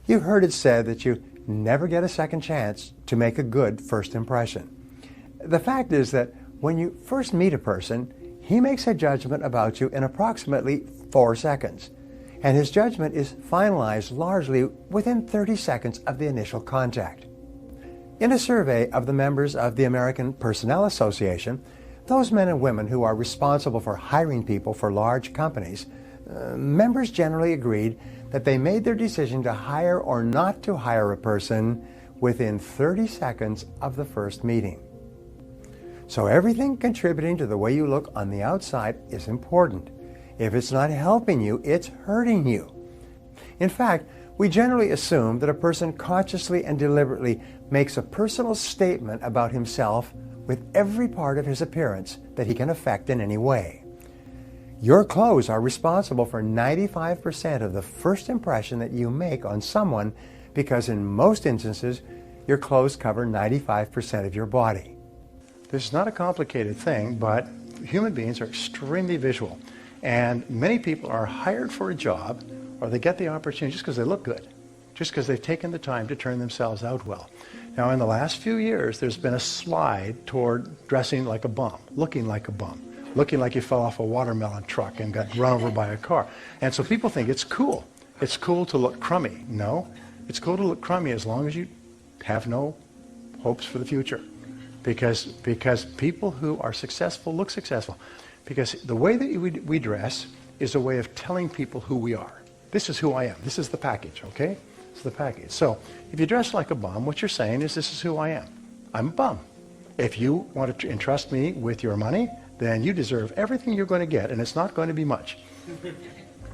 You've heard it said that you never get a second chance to make a good first impression. The fact is that when you first meet a person, he makes a judgment about you in approximately 4 seconds, and his judgment is finalized largely within 30 seconds of the initial contact. In a survey of the members of the American Personnel Association, those men and women who are responsible for hiring people for large companies, members generally agreed that they made their decision to hire or not to hire a person within 30 seconds of the first meeting. So everything contributing to the way you look on the outside is important. If it's not helping you, it's hurting you. In fact, we generally assume that a person consciously and deliberately makes a personal statement about himself with every part of his appearance that he can affect in any way. Your clothes are responsible for 95% of the first impression that you make on someone because in most instances, your clothes cover 95% of your body. This is not a complicated thing, but human beings are extremely visual. And many people are hired for a job or they get the opportunity just because they look good, just because they've taken the time to turn themselves out well. Now, in the last few years, there's been a slide toward dressing like a bum, looking like a bum, looking like you fell off a watermelon truck and got run over by a car. And so people think it's cool. It's cool to look crummy. No, it's cool to look crummy as long as you have no hopes for the future. Because people who are successful look successful. Because the way that we dress is a way of telling people who we are. This is who I am. This is the package, okay? It's the package. So if you dress like a bum, what you're saying is this is who I am. I'm a bum. If you want to entrust me with your money, then you deserve everything you're going to get, and it's not going to be much.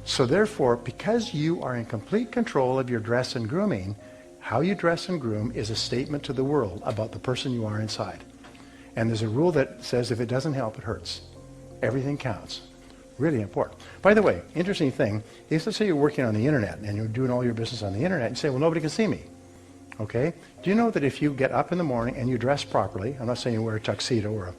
So therefore, because you are in complete control of your dress and grooming, how you dress and groom is a statement to the world about the person you are inside. And there's a rule that says if it doesn't help, it hurts. Everything counts. Really important. By the way, interesting thing is, let's say you're working on the internet and you're doing all your business on the internet and you say, well, nobody can see me. Okay? Do you know that if you get up in the morning and you dress properly, I'm not saying you wear a tuxedo or a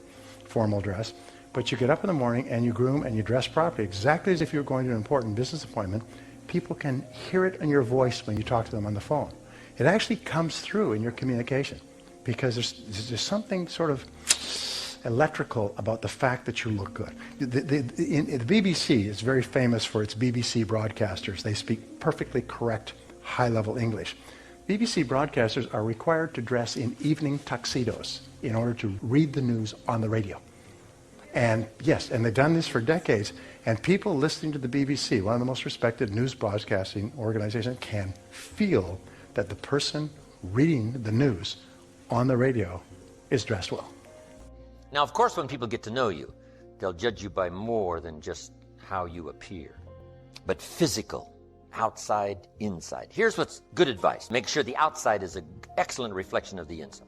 formal dress, but you get up in the morning and you groom and you dress properly, exactly as if you're going to an important business appointment, people can hear it in your voice when you talk to them on the phone. It actually comes through in your communication because there's something sort of electrical about the fact that you look good. The BBC is very famous for its BBC broadcasters. They speak perfectly correct, high-level English. BBC broadcasters are required to dress in evening tuxedos in order to read the news on the radio. And yes, and they've done this for decades. And people listening to the BBC, one of the most respected news broadcasting organizations, can feel that the person reading the news on the radio is dressed well. Now, of course, when people get to know you, they'll judge you by more than just how you appear, but physical, outside, inside. Here's what's good advice. Make sure the outside is an excellent reflection of the inside.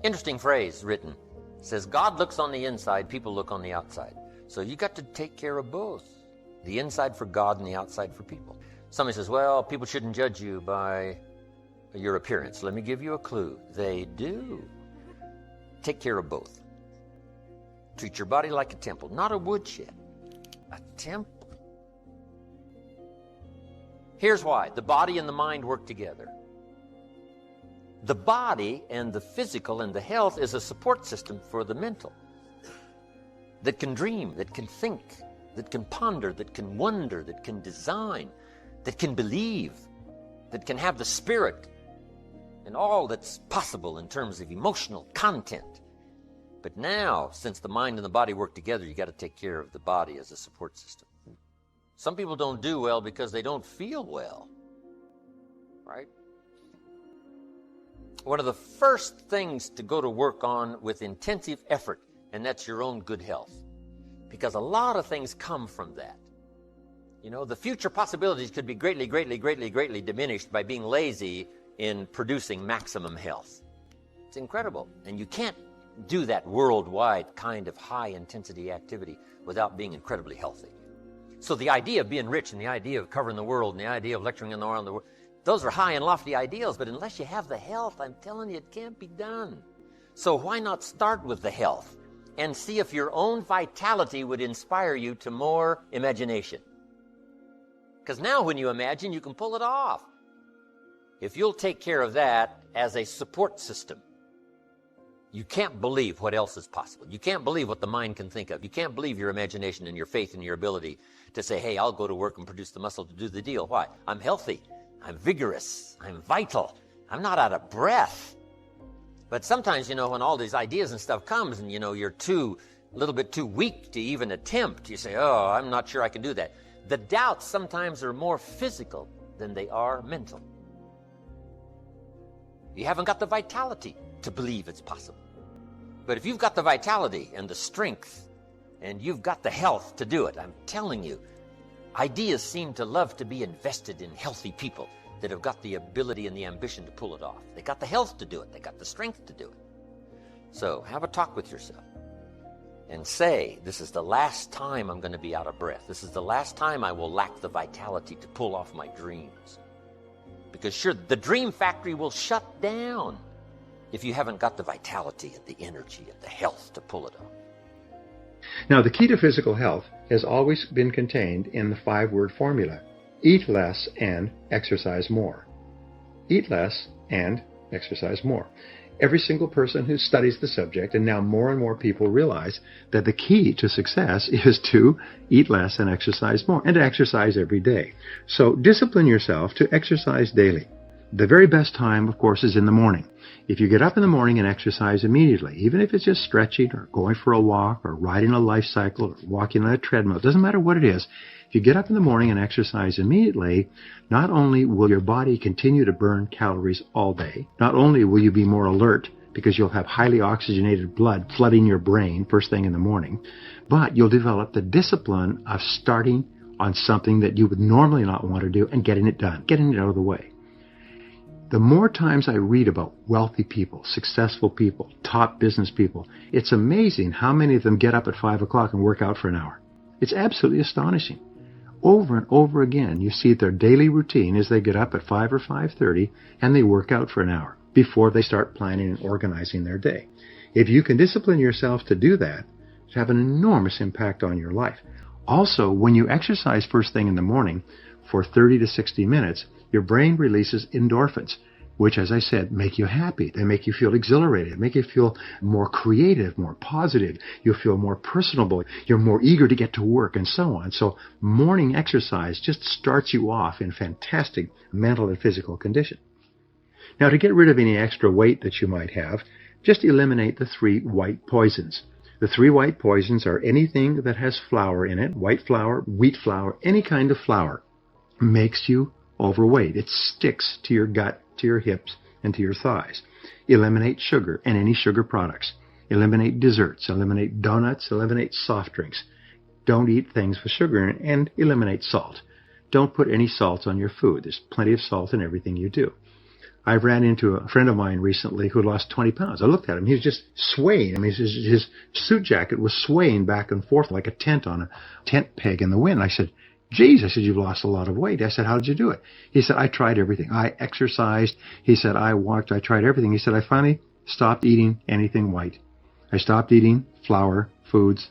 Interesting phrase written. It says, God looks on the inside, people look on the outside. So you got to take care of both. The inside for God and the outside for people. Somebody says, well, people shouldn't judge you by your appearance. Let me give you a clue. They do. Take care of both. Treat your body like a temple, not a woodshed, a temple. Here's why. The body and the mind work together. The body and the physical and the health is a support system for the mental that can dream, that can think, that can ponder, that can wonder, that can design, that can believe, that can have the spirit and all that's possible in terms of emotional content. But now, since the mind and the body work together, you got to take care of the body as a support system. Some people don't do well because they don't feel well, right? One of the first things to go to work on with intensive effort, and that's your own good health, because a lot of things come from that. You know, the future possibilities could be greatly, greatly, greatly, greatly diminished by being lazy in producing maximum health. It's incredible, and you can't do that worldwide kind of high-intensity activity without being incredibly healthy. So the idea of being rich and the idea of covering the world and the idea of lecturing around the world, those are high and lofty ideals, but unless you have the health, I'm telling you, it can't be done. So why not start with the health and see if your own vitality would inspire you to more imagination? Because now when you imagine, you can pull it off. if you'll take care of that as a support system, you can't believe what else is possible. You can't believe what the mind can think of. You can't believe your imagination and your faith and your ability to say, hey, I'll go to work and produce the muscle to do the deal. Why? I'm healthy. I'm vigorous. I'm vital. I'm not out of breath. But sometimes, when all these ideas and stuff comes and, you're a little bit too weak to even attempt, you say, oh, I'm not sure I can do that. The doubts sometimes are more physical than they are mental. You haven't got the vitality to believe it's possible. But if you've got the vitality and the strength and you've got the health to do it, I'm telling you, ideas seem to love to be invested in healthy people that have got the ability and the ambition to pull it off. They got the health to do it. They got the strength to do it. So have a talk with yourself and say, this is the last time I'm going to be out of breath. This is the last time I will lack the vitality to pull off my dreams. Because sure, the dream factory will shut down if you haven't got the vitality and the energy and the health to pull it off. Now, the key to physical health has always been contained in the 5-word formula: eat less and exercise more. Eat less and exercise more. Every single person who studies the subject, and now more and more people realize that the key to success is to eat less and exercise more, and to exercise every day. So discipline yourself to exercise daily. The very best time, of course, is in the morning. If you get up in the morning and exercise immediately, even if it's just stretching or going for a walk or riding a life cycle or walking on a treadmill, it doesn't matter what it is. If you get up in the morning and exercise immediately, not only will your body continue to burn calories all day, not only will you be more alert because you'll have highly oxygenated blood flooding your brain first thing in the morning, but you'll develop the discipline of starting on something that you would normally not want to do and getting it done, getting it out of the way. The more times I read about wealthy people, successful people, top business people, it's amazing how many of them get up at 5 o'clock and work out for an hour. It's absolutely astonishing. Over and over again, you see their daily routine is they get up at 5 or 5:30 and they work out for an hour before they start planning and organizing their day. If you can discipline yourself to do that, it'll have an enormous impact on your life. Also, when you exercise first thing in the morning for 30 to 60 minutes, your brain releases endorphins, which, as I said, make you happy. They make you feel exhilarated, make you feel more creative, more positive. You'll feel more personable. You're more eager to get to work and so on. So morning exercise just starts you off in fantastic mental and physical condition. Now, to get rid of any extra weight that you might have, just eliminate the 3 white poisons. The 3 white poisons are anything that has flour in it, white flour, wheat flour, any kind of flour, makes you overweight. It sticks to your gut, to your hips, and to your thighs. Eliminate sugar and any sugar products. Eliminate desserts. Eliminate donuts. Eliminate soft drinks. Don't eat things with sugar in it, and eliminate salt. Don't put any salt on your food. There's plenty of salt in everything you do. I ran into a friend of mine recently who lost 20 pounds. I looked at him. He was just swaying. I mean, his suit jacket was swaying back and forth like a tent on a tent peg in the wind. I said, geez, I said, you've lost a lot of weight. I said, how did you do it? He said, I tried everything. I exercised. He said, I walked. I tried everything. He said, I finally stopped eating anything white. I stopped eating flour, foods,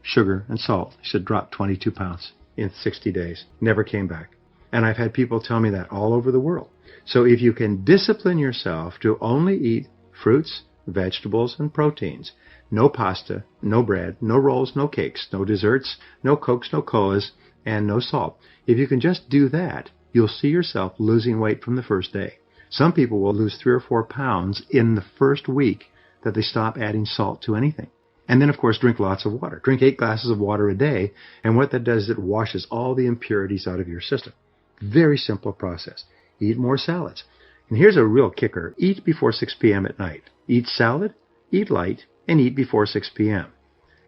sugar, and salt. He said, dropped 22 pounds in 60 days. Never came back. And I've had people tell me that all over the world. So if you can discipline yourself to only eat fruits, vegetables, and proteins, no pasta, no bread, no rolls, no cakes, no desserts, no Cokes, no colas, and no salt. If you can just do that, you'll see yourself losing weight from the first day. Some people will lose 3 or 4 pounds in the first week that they stop adding salt to anything. And then, of course, drink lots of water. Drink 8 glasses of water a day, and what that does is it washes all the impurities out of your system. Very simple process. Eat more salads. And here's a real kicker. Eat before 6 p.m. at night. Eat salad, eat light, and eat before 6 p.m.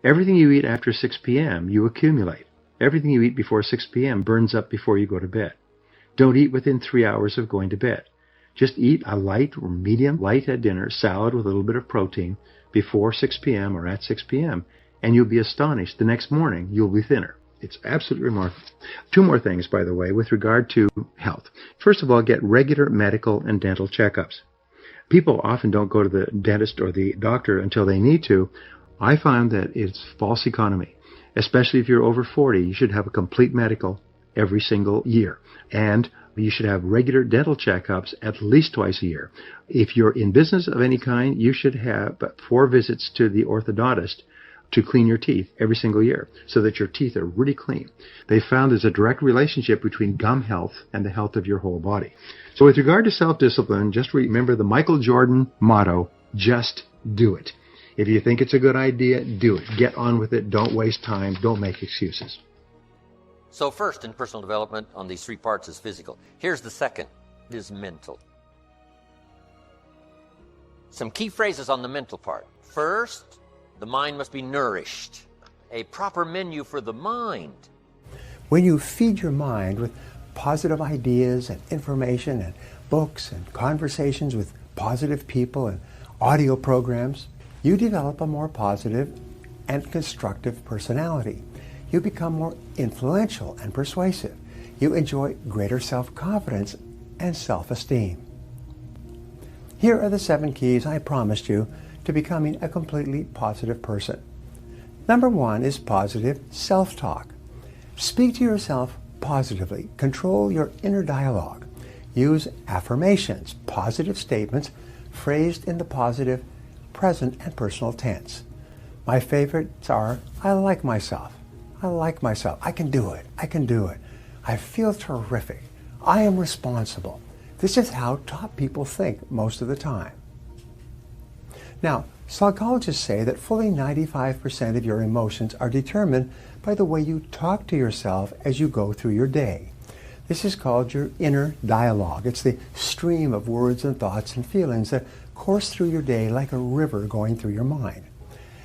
Everything you eat after 6 p.m., you accumulate. Everything you eat before 6 p.m. burns up before you go to bed. Don't eat within 3 hours of going to bed. Just eat a light or medium light at dinner, salad with a little bit of protein, before 6 p.m. or at 6 p.m., and you'll be astonished. The next morning, you'll be thinner. It's absolutely remarkable. 2 more things, by the way, with regard to health. First of all, get regular medical and dental checkups. People often don't go to the dentist or the doctor until they need to. I found that it's false economy. Especially if you're over 40, you should have a complete medical every single year. And You should have regular dental checkups at least twice a year. If you're in business of any kind, you should have 4 visits to the orthodontist to clean your teeth every single year so that your teeth are really clean. They found there's a direct relationship between gum health and the health of your whole body. So with regard to self-discipline, just remember the Michael Jordan motto, just do it. If you think it's a good idea, do it. Get on with it. Don't waste time. Don't make excuses. So first in personal development on these 3 parts is physical. Here's the second, it is mental. Some key phrases on the mental part. First, the mind must be nourished. A proper menu for the mind. When you feed your mind with positive ideas and information and books and conversations with positive people and audio programs, you develop a more positive and constructive personality. You become more influential and persuasive. You enjoy greater self-confidence and self-esteem. Here are the 7 keys I promised you to becoming a completely positive person. Number 1 is positive self-talk. Speak to yourself positively. Control your inner dialogue. Use affirmations, positive statements phrased in the positive present and personal tense. My favorites are, I like myself. I like myself. I can do it. I can do it. I feel terrific. I am responsible. This is how top people think most of the time. Now, psychologists say that fully 95% of your emotions are determined by the way you talk to yourself as you go through your day. This is called your inner dialogue. It's the stream of words and thoughts and feelings that course through your day like a river going through your mind.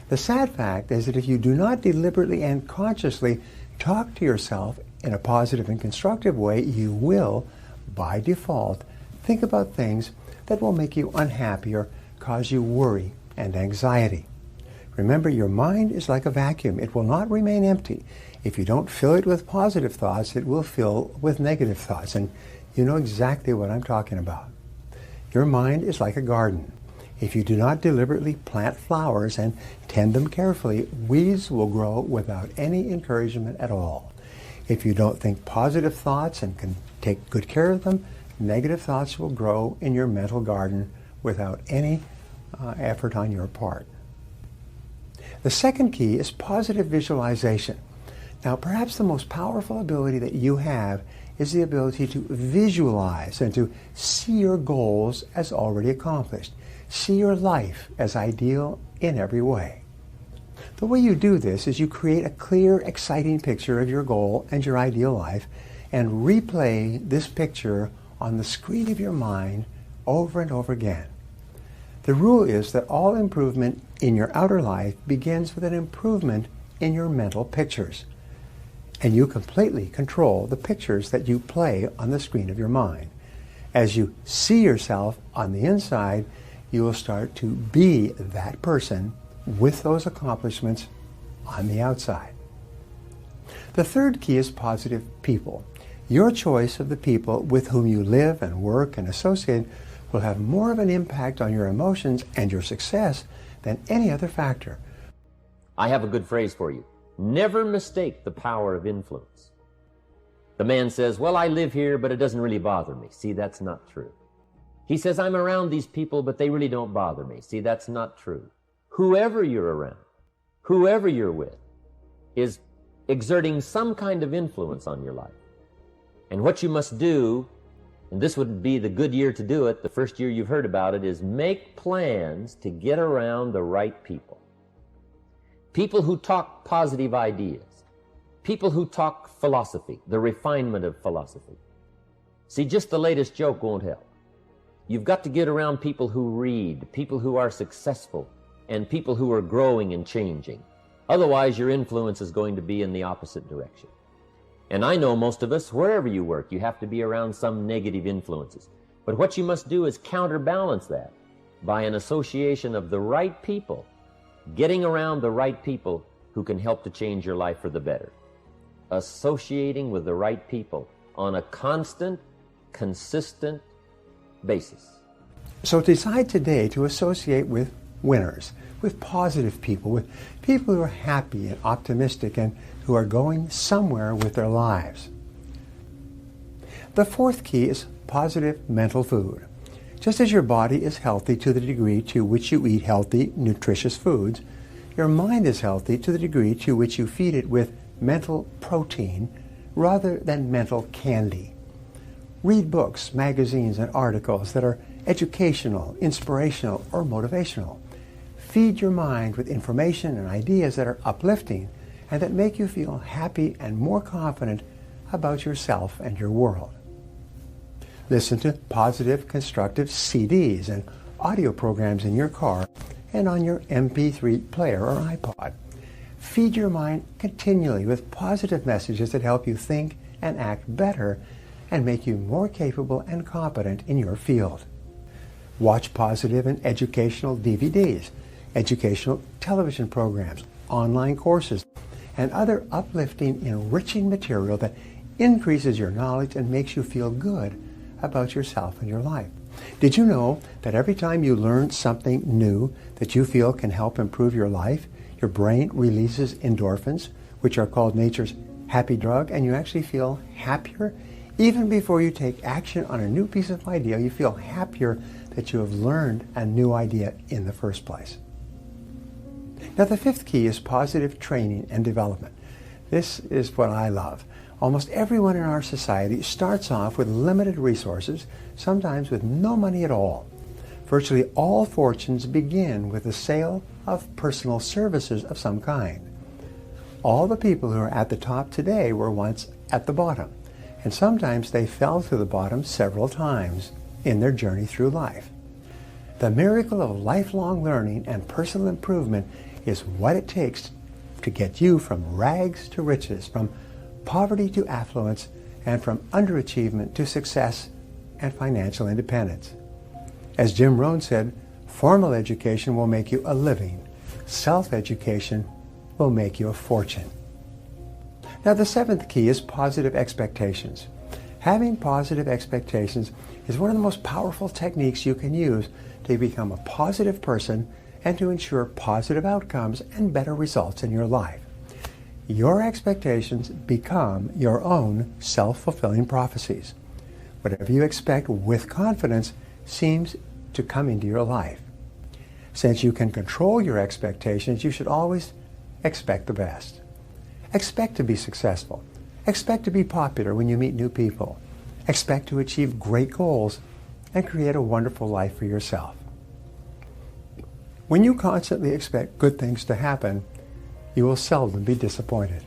The sad fact is that if you do not deliberately and consciously talk to yourself in a positive and constructive way, you will, by default, think about things that will make you unhappy or cause you worry and anxiety. Remember, your mind is like a vacuum. It will not remain empty. If you don't fill it with positive thoughts, it will fill with negative thoughts. And you know exactly what I'm talking about. Your mind is like a garden. If you do not deliberately plant flowers and tend them carefully, weeds will grow without any encouragement at all. If you don't think positive thoughts and can take good care of them, negative thoughts will grow in your mental garden without any effort on your part. The second key is positive visualization. Now, perhaps the most powerful ability that you have is the ability to visualize and to see your goals as already accomplished. See your life as ideal in every way. The way you do this is you create a clear, exciting picture of your goal and your ideal life and replay this picture on the screen of your mind over and over again. The rule is that all improvement in your outer life begins with an improvement in your mental pictures. And you completely control the pictures that you play on the screen of your mind. As you see yourself on the inside, you will start to be that person with those accomplishments on the outside. The third key is positive people. Your choice of the people with whom you live and work and associate will have more of an impact on your emotions and your success than any other factor. I have a good phrase for you. Never mistake the power of influence. The man says, well, I live here, but it doesn't really bother me. See, that's not true. He says, I'm around these people, but they really don't bother me. See, that's not true. Whoever you're around, whoever you're with, is exerting some kind of influence on your life. And what you must do, and this would be the good year to do it, the first year you've heard about it, is make plans to get around the right people. People who talk positive ideas. People who talk philosophy, the refinement of philosophy. See, just the latest joke won't help. You've got to get around people who read, people who are successful, and people who are growing and changing. Otherwise, your influence is going to be in the opposite direction. And I know most of us, wherever you work, you have to be around some negative influences. But what you must do is counterbalance that by an association of the right people, getting around the right people who can help to change your life for the better. Associating with the right people on a constant, consistent basis. So decide today to associate with winners, with positive people, with people who are happy and optimistic and who are going somewhere with their lives. The fourth key is positive mental food. Just as your body is healthy to the degree to which you eat healthy, nutritious foods, your mind is healthy to the degree to which you feed it with mental protein rather than mental candy. Read books, magazines, and articles that are educational, inspirational, or motivational. Feed your mind with information and ideas that are uplifting and that make you feel happy and more confident about yourself and your world. Listen to positive, constructive CDs and audio programs in your car and on your MP3 player or iPod. Feed your mind continually with positive messages that help you think and act better and make you more capable and competent in your field. Watch positive and educational DVDs, educational television programs, online courses, and other uplifting, enriching material that increases your knowledge and makes you feel good about yourself and your life. Did you know that every time you learn something new that you feel can help improve your life, your brain releases endorphins, which are called nature's happy drug, and you actually feel happier? Even before you take action on a new piece of idea, you feel happier that you have learned a new idea in the first place. Now, the fifth key is positive training and development. This is what I love. Almost everyone in our society starts off with limited resources, sometimes with no money at all. Virtually all fortunes begin with the sale of personal services of some kind. All the people who are at the top today were once at the bottom, and sometimes they fell to the bottom several times in their journey through life. The miracle of lifelong learning and personal improvement is what it takes to get you from rags to riches, from poverty to affluence, and from underachievement to success and financial independence. As Jim Rohn said, formal education will make you a living. Self-education will make you a fortune. Now, the seventh key is positive expectations. Having positive expectations is one of the most powerful techniques you can use to become a positive person and to ensure positive outcomes and better results in your life. Your expectations become your own self-fulfilling prophecies. Whatever you expect with confidence seems to come into your life. Since you can control your expectations, you should always expect the best. Expect to be successful. Expect to be popular when you meet new people. Expect to achieve great goals and create a wonderful life for yourself. When you constantly expect good things to happen, you will seldom be disappointed.